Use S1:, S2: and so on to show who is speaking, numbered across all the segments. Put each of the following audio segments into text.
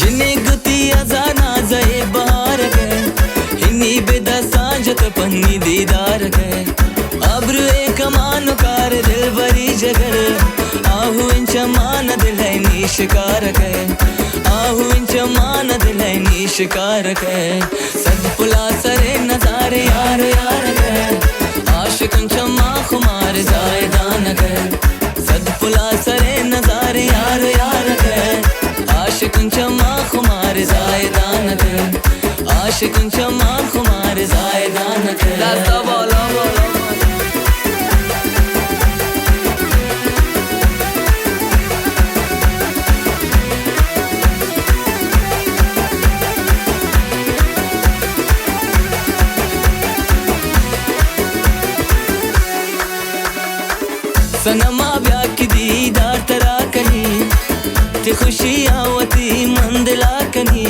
S1: जिन्हें गुती अजाना जय बहार गए हिन्नी बेदा सांझत पन्नी दीदार गए अब्रु एक मान कार दिल बरी जगर आहू इंच मान दिल है निशिकार गए आहू इंच मान दिल है निशिकार गए सद पुला सरे नजारे यार यार गए आशिक चमा खुमार जायदान गए सद पुला सरे नजारे यार यार गए आशिक चमा खुमार जायदान गए आशिक चमा खुमार जायदान गए दस्ता बोलो बोलो सनमा ब्याह की दीदार तरा कनी ते खुशी आवती मंदला कनी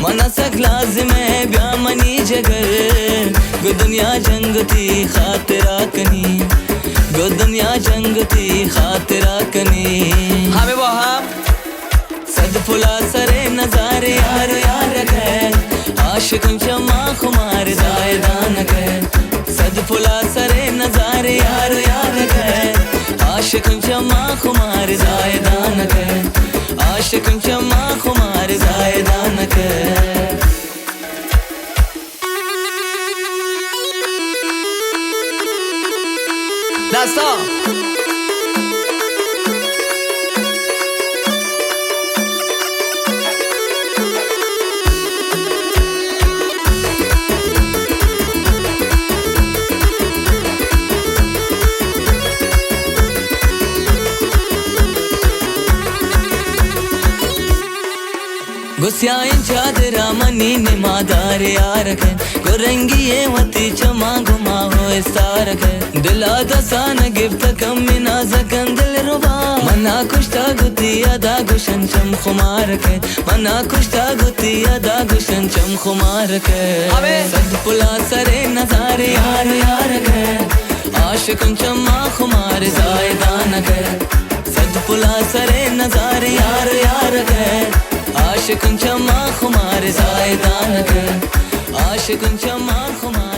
S1: मना सक लाजिम है ब्याह मनी जगर गो दुनिया जंगती खातिरा कनी गो दुनिया जंगती खातिरा कनी हमें वहाँ सद फुला सरे नजारे यार यार गए आशिक चमा खुमार जायदान गए सद फुला सरे नजारे यार यार गए आशिक चमा खुमार जायदान गए आशिक चमा खुमार जायदान गए दस्ता गुस्याएं चादरा मनी निमादार यार है गुरंगी वती चमा घुमा हो सार है दिला दसान गिफ्ट कम मिनाज कंदल रुबा मना कुश्ता गुती अदा गुशन चम खुमार है मना कुश्ता गुती अदा गुशन चम खुमार है सद पुला सरे नजारे यार यार है आशिक चमा खुमार जायदान है सद पुला सरे नजारे यार यार है आशिक चमा खुमार जायदान गए आशिक चमा खुमार